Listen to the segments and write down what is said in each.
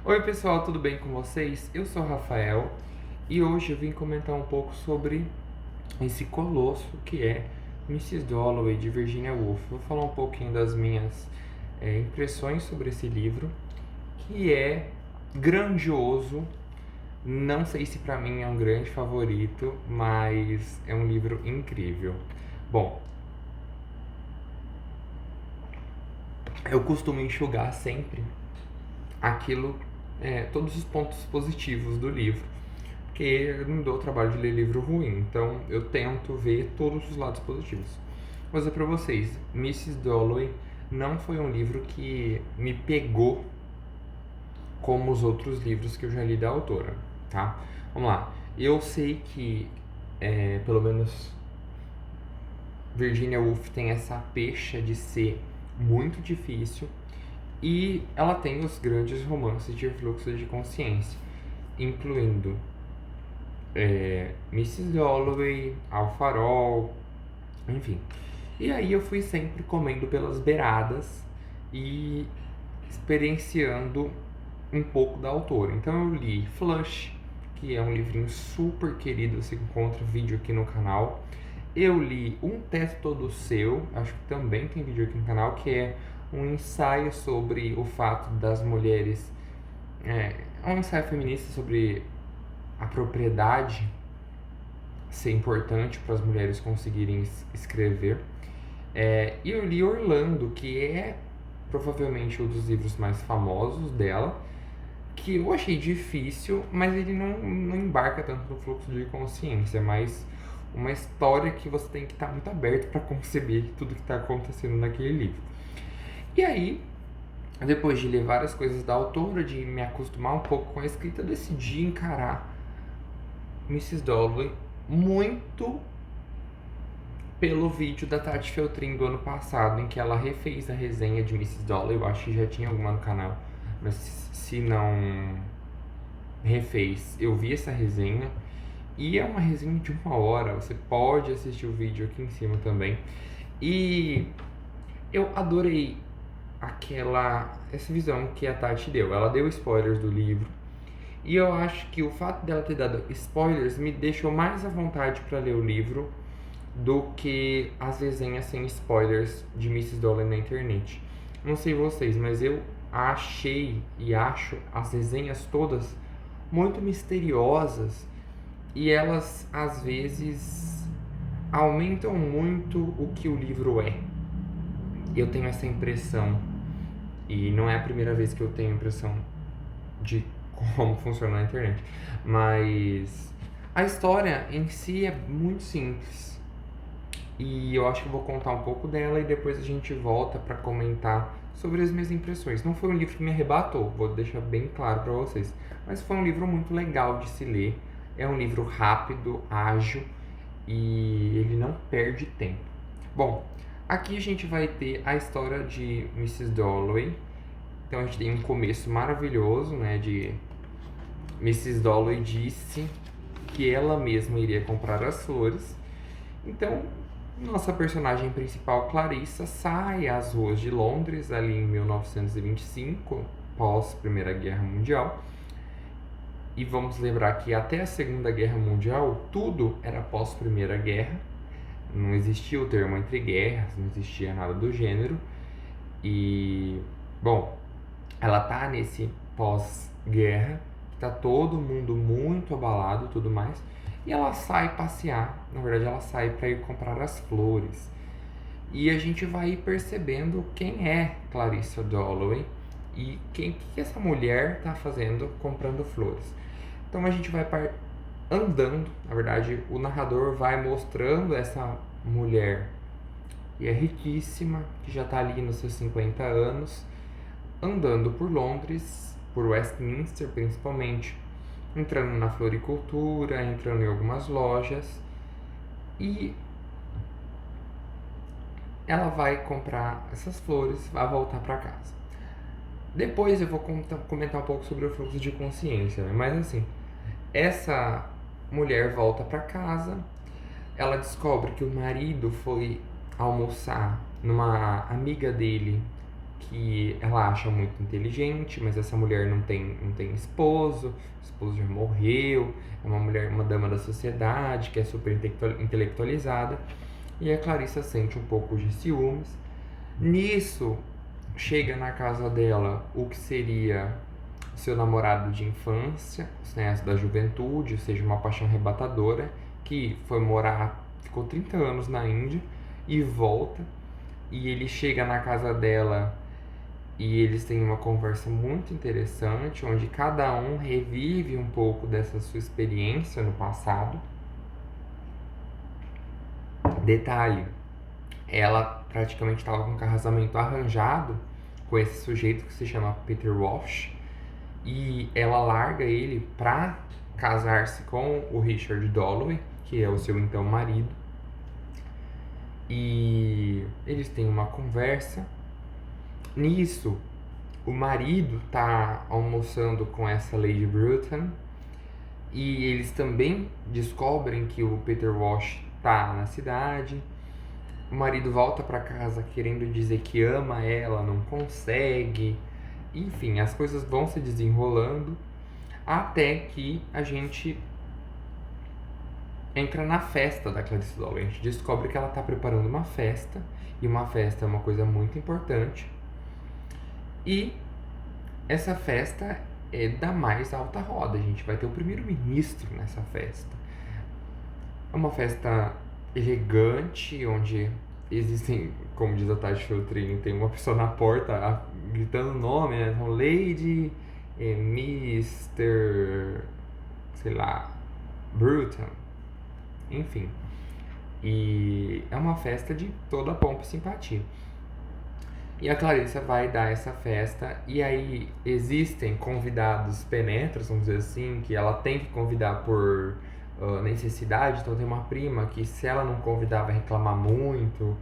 Oi pessoal, tudo bem com vocês? Eu sou o Rafael e hoje eu vim comentar um pouco sobre esse colosso que é Mrs. Dalloway de Virginia Woolf. Vou falar um pouquinho das minhas impressões sobre esse livro, que é grandioso. Não sei se para mim é um grande favorito, mas é um livro incrível. Bom, eu costumo enxugar sempre aquilo, todos os pontos positivos do livro, porque eu não dou o trabalho de ler livro ruim, então eu tento ver todos os lados positivos. Vou dizer para vocês, Mrs. Dalloway não foi um livro que me pegou como os outros livros que eu já li da autora, tá? Vamos lá. Eu sei que, pelo menos, Virginia Woolf tem essa pecha de ser muito difícil e ela tem os grandes romances de fluxo de consciência, incluindo Mrs. Dalloway, Ao Farol, enfim. E aí eu fui sempre comendo pelas beiradas e experienciando um pouco da autora. Então eu li Flush, que é um livrinho super querido, você encontra vídeo aqui no canal. Eu li Um Teto Todo Seu, acho que também tem vídeo aqui no canal, que é um ensaio sobre o fato das mulheres. É um ensaio feminista sobre a propriedade ser importante para as mulheres conseguirem escrever. E eu li Orlando, que é provavelmente um dos livros mais famosos dela, que eu achei difícil, mas ele não embarca tanto no fluxo de consciência, mas uma história que você tem que estar muito aberto para conceber tudo que está acontecendo naquele livro. E aí, depois de ler várias coisas da autora, de me acostumar um pouco com a escrita, eu decidi encarar Mrs. Dalloway muito pelo vídeo da Tati Feltrin do ano passado, em que ela refez a resenha de Mrs. Dalloway. Eu acho que já tinha alguma no canal, mas se não refez, eu vi essa resenha. E é uma resenha de 1 hora, você pode assistir o vídeo aqui em cima também. E eu adorei essa visão que a Tati deu. Ela deu spoilers do livro. E eu acho que o fato dela ter dado spoilers me deixou mais à vontade para ler o livro do que as resenhas sem spoilers de Mrs. Dalloway na internet. Não sei vocês, mas eu achei e acho as resenhas todas muito misteriosas e elas às vezes aumentam muito o que o livro é. Eu tenho essa impressão, e não é a primeira vez que eu tenho a impressão de como funciona na internet, mas a história em si é muito simples. E eu acho que eu vou contar um pouco dela e depois a gente volta para comentar sobre as minhas impressões. Não foi um livro que me arrebatou, vou deixar bem claro para vocês, mas foi um livro muito legal de se ler. É um livro rápido, ágil e ele não perde tempo. Bom, aqui a gente vai ter a história de Mrs. Dalloway. Então a gente tem um começo maravilhoso, né, de Mrs. Dalloway disse que ela mesma iria comprar as flores. Então, nossa personagem principal, Clarissa, sai às ruas de Londres, ali em 1925, pós Primeira Guerra Mundial. E vamos lembrar que até a Segunda Guerra Mundial, tudo era pós Primeira Guerra. Não existia o termo entre guerras, não existia nada do gênero. E, bom, ela tá nesse pós-guerra, tá todo mundo muito abalado e tudo mais, e ela sai passear. Na verdade, ela sai para ir comprar as flores. E a gente vai percebendo quem é Clarissa Dalloway e que essa mulher tá fazendo comprando flores. Então a gente vai andando, na verdade, o narrador vai mostrando essa mulher e é riquíssima, que já tá ali nos seus 50 anos, andando por Londres, por Westminster principalmente, entrando na floricultura, entrando em algumas lojas, e ela vai comprar essas flores, vai voltar para casa. Depois eu vou comentar um pouco sobre o fluxo de consciência, né? Mas assim, essa mulher volta para casa, ela descobre que o marido foi almoçar numa amiga dele que ela acha muito inteligente, mas essa mulher não tem esposo, o esposo já morreu, é uma mulher, uma dama da sociedade, que é super intelectualizada, e a Clarissa sente um pouco de ciúmes. Nisso, chega na casa dela o que seria seu namorado de infância, né, da juventude, ou seja, uma paixão arrebatadora, que foi morar, ficou 30 anos na Índia e volta, e ele chega na casa dela e eles têm uma conversa muito interessante, onde cada um revive um pouco dessa sua experiência no passado. Detalhe, ela praticamente estava com um casamento arranjado com esse sujeito que se chama Peter Walsh, e ela larga ele pra casar-se com o Richard Dalloway, que é o seu então marido. E eles têm uma conversa. Nisso, o marido tá almoçando com essa Lady Bruton e eles também descobrem que o Peter Walsh tá na cidade. O marido volta para casa querendo dizer que ama ela, não consegue. Enfim, as coisas vão se desenrolando até que a gente entra na festa da Clarice Dalloway. A gente descobre que ela está preparando uma festa, e uma festa é uma coisa muito importante. E essa festa é da mais alta roda. A gente vai ter o primeiro-ministro nessa festa. É uma festa elegante, onde existem, como diz a Tati Feltrini, tem uma pessoa na porta gritando o nome, né? Então, Lady, Mr., sei lá, Bruton, enfim. E é uma festa de toda pompa e simpatia. E a Clarissa vai dar essa festa, e aí existem convidados penetras, vamos dizer assim, que ela tem que convidar por necessidade. Então tem uma prima que, se ela não convidar, vai reclamar muito.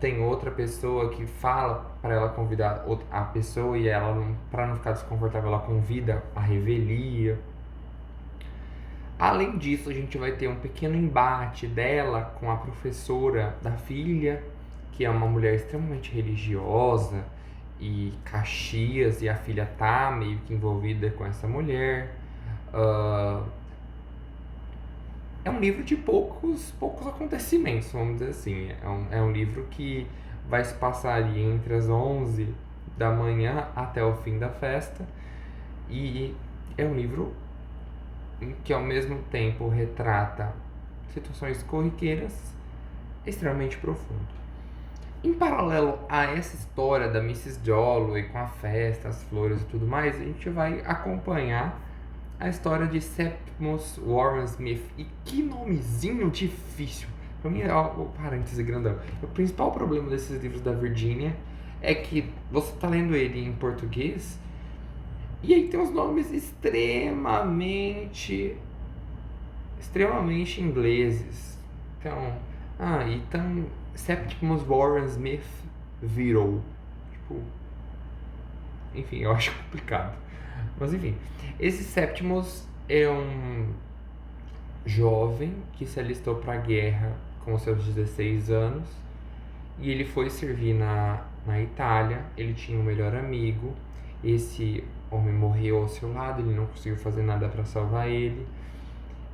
Tem outra pessoa que fala para ela convidar a pessoa, e ela, para não ficar desconfortável, ela convida a revelia. Além disso, a gente vai ter um pequeno embate dela com a professora da filha, que é uma mulher extremamente religiosa e caxias, e a filha tá meio que envolvida com essa mulher. É um livro de poucos acontecimentos, vamos dizer assim. É um livro que vai se passar ali entre as 11 da manhã até o fim da festa, e é um livro que ao mesmo tempo retrata situações corriqueiras, extremamente profundo. Em paralelo a essa história da Mrs. Dalloway com a festa, as flores e tudo mais, a gente vai acompanhar a história de Septimus Warren Smith. E que nomezinho difícil! Pra mim, o parêntese grandão. O principal problema desses livros da Virginia é que você tá lendo ele em português, e aí tem uns nomes extremamente ingleses. Então, Septimus Warren Smith virou. Tipo, enfim, eu acho complicado. Mas enfim, esse Septimus é um jovem que se alistou para a guerra com seus 16 anos, e ele foi servir na Itália. Ele tinha um melhor amigo. Esse homem morreu ao seu lado, ele não conseguiu fazer nada para salvar ele,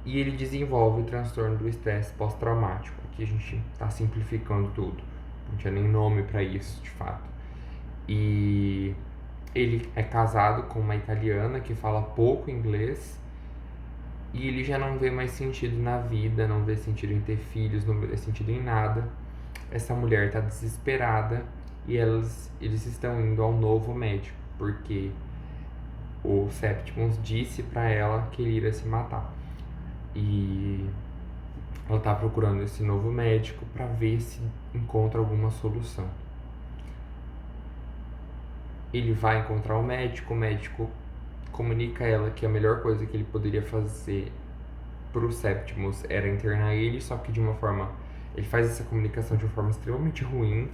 e ele desenvolve o transtorno do estresse pós-traumático. Aqui a gente está simplificando tudo, não tinha nem nome para isso de fato. E ele é casado com uma italiana que fala pouco inglês, e ele já não vê mais sentido na vida, não vê sentido em ter filhos, não vê sentido em nada. Essa mulher está desesperada, e eles estão indo ao novo médico, porque o Septimus disse para ela que ele iria se matar. E ela está procurando esse novo médico para ver se encontra alguma solução. Ele vai encontrar o médico comunica a ela que a melhor coisa que ele poderia fazer pro Septimus era internar ele, só que de uma forma... Ele faz essa comunicação de uma forma extremamente ruim.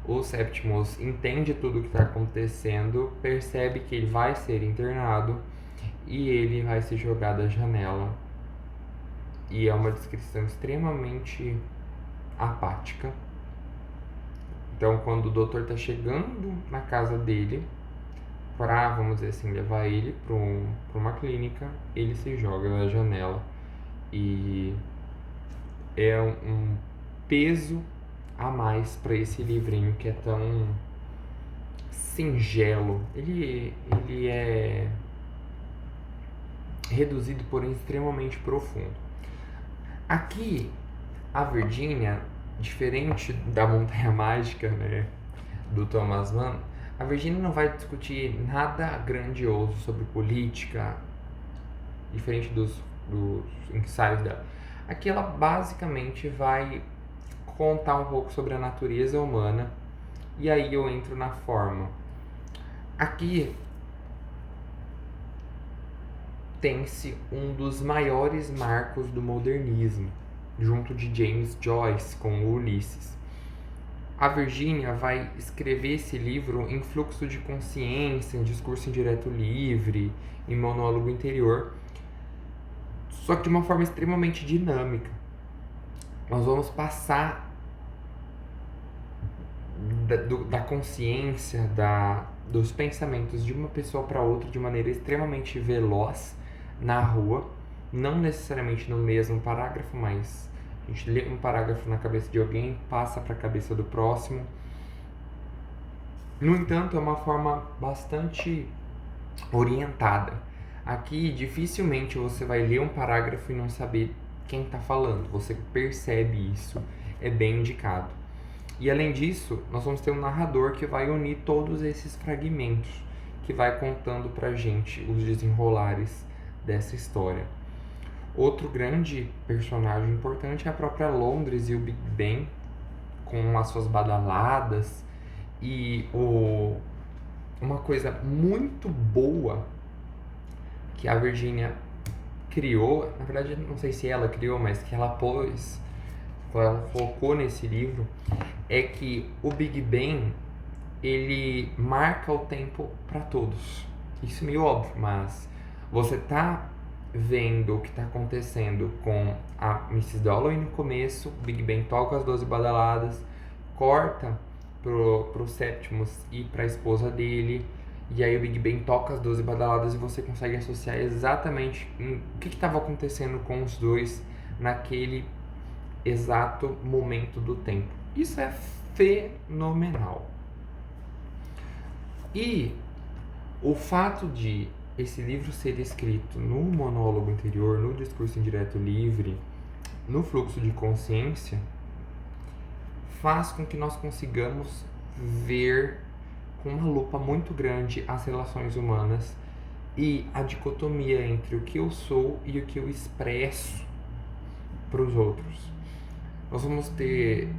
O Septimus entende tudo o que está acontecendo, percebe que ele vai ser internado, e ele vai se jogar da janela. E é uma descrição extremamente apática. Então, quando o doutor tá chegando na casa dele para, vamos dizer assim, levar ele para uma clínica, ele se joga da janela e é um peso a mais para esse livrinho que é tão singelo. Ele é reduzido, porém extremamente profundo. Aqui, a Virgínia, diferente da Montanha Mágica, né, do Thomas Mann, a Virgínia não vai discutir nada grandioso sobre política, diferente dos ensaios dela. Aqui ela basicamente vai contar um pouco sobre a natureza humana, e aí eu entro na forma. Aqui tem-se um dos maiores marcos do modernismo, junto de James Joyce com o Ulisses. A Virgínia vai escrever esse livro em fluxo de consciência, em discurso indireto livre, em monólogo interior, só que de uma forma extremamente dinâmica. Nós vamos passar da consciência, dos pensamentos de uma pessoa para outra de maneira extremamente veloz na rua, não necessariamente no mesmo parágrafo, mas a gente lê um parágrafo na cabeça de alguém, passa para a cabeça do próximo. No entanto, é uma forma bastante orientada. Aqui, dificilmente você vai ler um parágrafo e não saber quem está falando. Você percebe isso, é bem indicado. E além disso, nós vamos ter um narrador que vai unir todos esses fragmentos, que vai contando pra gente os desenrolares dessa história. Outro grande personagem importante é a própria Londres e o Big Ben, com as suas badaladas. E uma coisa muito boa que a Virginia criou, na verdade não sei se ela criou, mas que ela colocou nesse livro, é que o Big Ben, ele marca o tempo para todos. Isso é meio óbvio, mas você tá vendo o que tá acontecendo com a Mrs. Dalloway no começo, o Big Ben toca as 12 badaladas, corta pro Septimus e pra esposa dele, e aí o Big Ben toca as 12 badaladas e você consegue associar exatamente o que estava acontecendo com os dois naquele exato momento do tempo. Isso é fenomenal. E o fato de esse livro ser escrito no monólogo interior, no discurso indireto livre, no fluxo de consciência, faz com que nós consigamos ver com uma lupa muito grande as relações humanas e a dicotomia entre o que eu sou e o que eu expresso para os outros. Nós vamos ter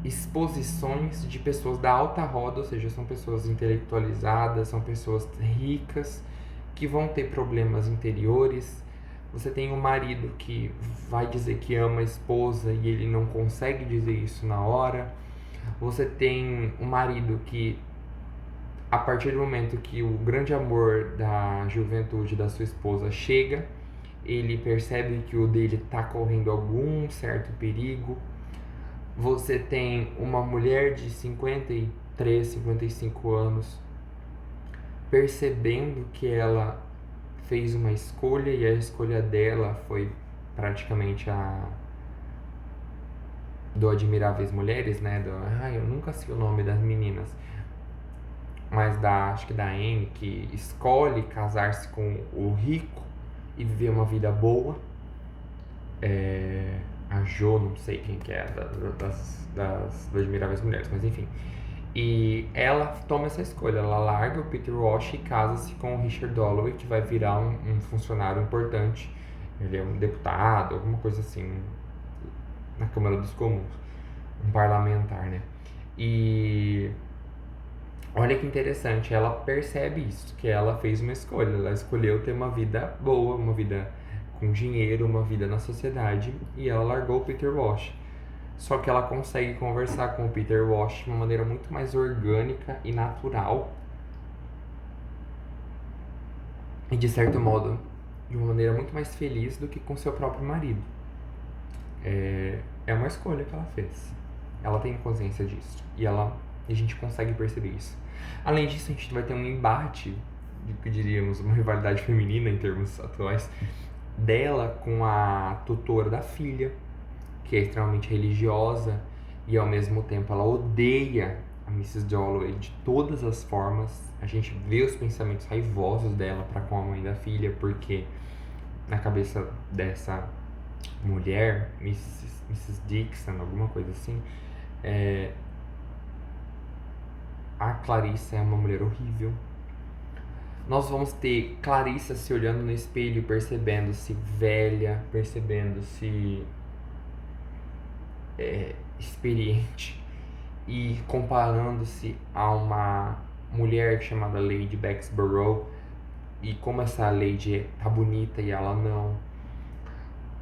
exposições de pessoas da alta roda, ou seja, são pessoas intelectualizadas, são pessoas ricas, que vão ter problemas interiores. Você tem um marido que vai dizer que ama a esposa e ele não consegue dizer isso na hora. Você tem um marido que, a partir do momento que o grande amor da juventude da sua esposa chega, ele percebe que o dele está correndo algum certo perigo. Você tem uma mulher de 53, 55 anos percebendo que ela fez uma escolha e a escolha dela foi praticamente a do Admiráveis Mulheres, né? Eu nunca sei o nome das meninas, mas acho que da Anne, que escolhe casar-se com o rico e viver uma vida boa. A Jo, não sei quem que é, das Admiráveis Mulheres, mas enfim. E ela toma essa escolha, ela larga o Peter Walsh e casa-se com o Richard Dalloway, que vai virar um funcionário importante. Ele é um deputado, alguma coisa assim, na Câmara dos Comuns, um parlamentar, né? E olha que interessante, ela percebe isso, que ela fez uma escolha, ela escolheu ter uma vida boa, uma vida com dinheiro, uma vida na sociedade, e ela largou o Peter Walsh. Só que ela consegue conversar com o Peter Walsh de uma maneira muito mais orgânica e natural, e de certo modo, de uma maneira muito mais feliz do que com seu próprio marido. É uma escolha que ela fez. Ela tem consciência disso. E a gente consegue perceber isso. Além disso, a gente vai ter um embate, de que diríamos, uma rivalidade feminina em termos atuais, dela com a tutora da filha, que é extremamente religiosa e ao mesmo tempo ela odeia a Mrs. Dalloway de todas as formas. A gente vê os pensamentos raivosos dela para com a mãe da filha, porque na cabeça dessa mulher, Mrs. Dixon, alguma coisa assim, a Clarissa é uma mulher horrível. Nós vamos ter Clarissa se olhando no espelho, percebendo-se velha, percebendo-se experiente e comparando-se a uma mulher chamada Lady Bexborough e como essa Lady tá bonita e ela não.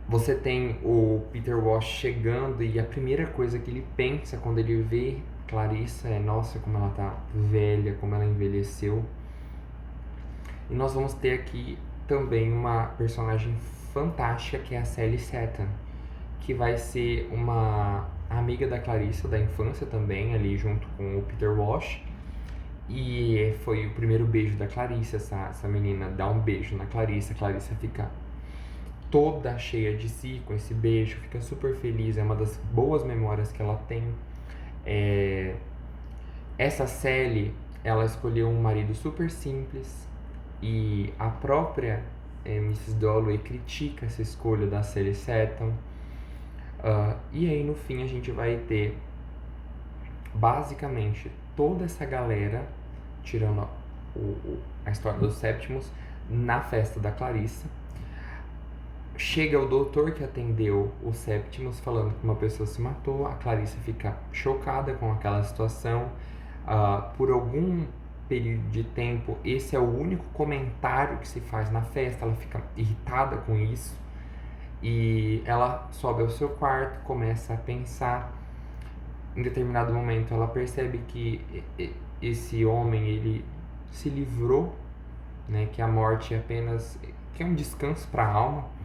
Você tem o Peter Walsh chegando e a primeira coisa que ele pensa quando ele vê Clarissa é: nossa, como ela tá velha, como ela envelheceu. E nós vamos ter aqui também uma personagem fantástica que é a Sally Seton, que vai ser uma amiga da Clarissa da infância também, ali junto com o Peter Walsh. E foi o primeiro beijo da Clarissa, essa menina dá um beijo na Clarissa, a Clarissa fica toda cheia de si com esse beijo, fica super feliz, é uma das boas memórias que ela tem. Essa Sally, ela escolheu um marido super simples e a própria Mrs. Dalloway critica essa escolha da Sally Seton. E aí no fim a gente vai ter basicamente toda essa galera, tirando a história dos Septimus, na festa da Clarissa. Chega o doutor que atendeu o Septimus falando que uma pessoa se matou, a Clarissa fica chocada com aquela situação. Por algum período de tempo, esse é o único comentário que se faz na festa, ela fica irritada com isso. E ela sobe ao seu quarto, começa a pensar. Em determinado momento ela percebe que esse homem, ele se livrou, né, que a morte é apenas que é um descanso para a alma.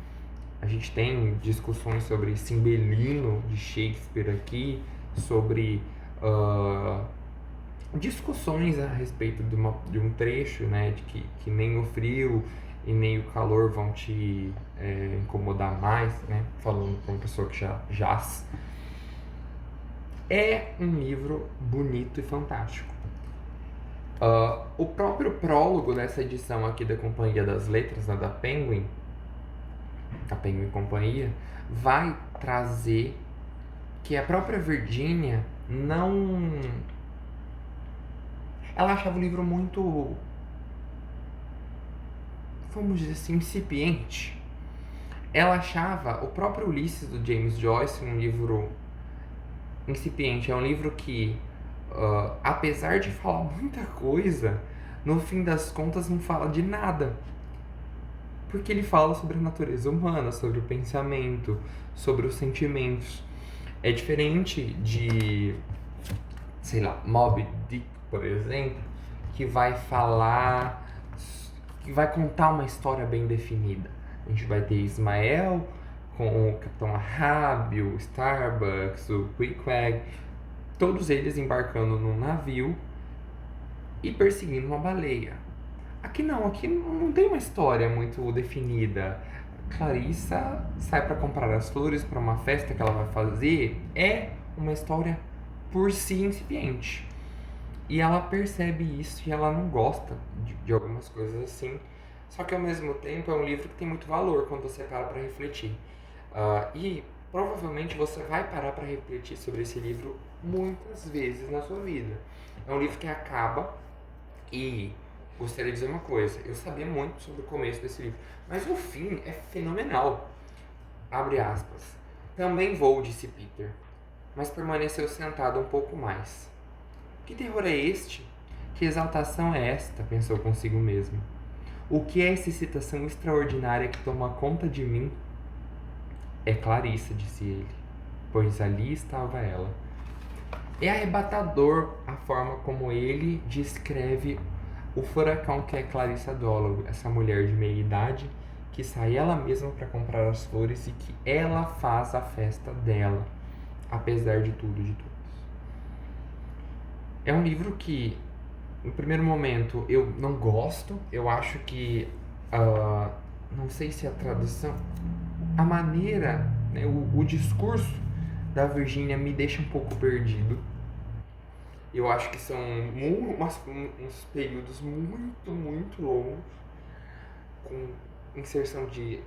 A gente tem discussões sobre Cymbeline de Shakespeare aqui, sobre discussões a respeito de um trecho, né, de que nem o frio e nem o calor vão te incomodar mais, né, falando para uma pessoa que já jaz. É um livro bonito e fantástico. O próprio prólogo dessa edição aqui da Companhia das Letras, né, da Penguin e Companhia, vai trazer que a própria Virginia não... Ela achava o livro muito, vamos dizer assim, incipiente. Ela achava o próprio Ulisses do James Joyce um livro incipiente. É um livro que, apesar de falar muita coisa, no fim das contas não fala de nada. Porque ele fala sobre a natureza humana, sobre o pensamento, sobre os sentimentos. É diferente de, sei lá, Moby Dick, por exemplo, que vai falar, que vai contar uma história bem definida. A gente vai ter Ismael com o Capitão Ahab, o Starbucks, o Queequeg, todos eles embarcando num navio e perseguindo uma baleia. Aqui não tem uma história muito definida. Clarissa sai para comprar as flores para uma festa que ela vai fazer. É uma história por si incipiente. E ela percebe isso e ela não gosta de algumas coisas assim. Só que ao mesmo tempo é um livro que tem muito valor quando você para para refletir. E provavelmente você vai parar para refletir sobre esse livro muitas vezes na sua vida. É um livro que acaba e gostaria de dizer uma coisa. Eu sabia muito sobre o começo desse livro, mas o fim é fenomenal. Abre aspas. Também vou, disse Peter, mas permaneceu sentado um pouco mais. Que terror é este? Que exaltação é esta? Pensou consigo mesmo. O que é essa excitação extraordinária que toma conta de mim? É Clarissa, disse ele, pois ali estava ela. É arrebatador a forma como ele descreve o furacão que é Clarissa Dalloway, essa mulher de meia idade que sai ela mesma para comprar as flores e que ela faz a festa dela, apesar de tudo, de todos. É um livro que, no primeiro momento, eu não gosto. Eu acho que, não sei se a tradução, a maneira, né, o discurso da Virgínia me deixa um pouco perdido. Eu acho que são uns períodos muito, muito longos, com inserção de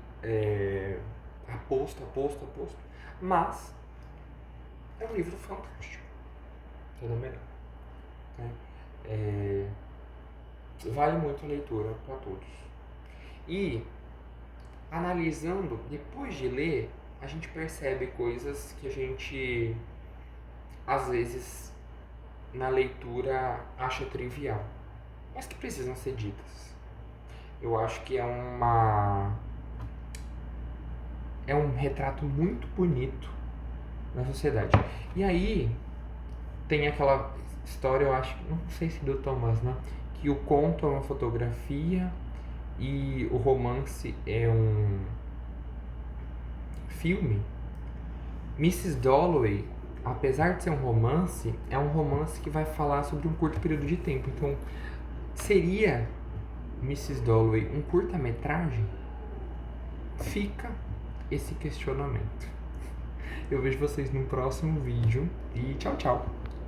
aposto, aposto, aposto. Mas é um livro fantástico. Tudo melhor. Né? Vale muito a leitura para todos. E analisando, depois de ler, a gente percebe coisas que a gente às vezes na leitura acha trivial, mas que precisam ser ditas. Eu acho que é um retrato muito bonito da sociedade. E aí tem aquela história, eu acho, não sei se do Thomas, né? Que o conto é uma fotografia e o romance é um filme. Mrs. Dalloway, apesar de ser um romance, é um romance que vai falar sobre um curto período de tempo. Então, seria Mrs. Dalloway um curta-metragem? Fica esse questionamento. Eu vejo vocês no próximo vídeo e tchau, tchau!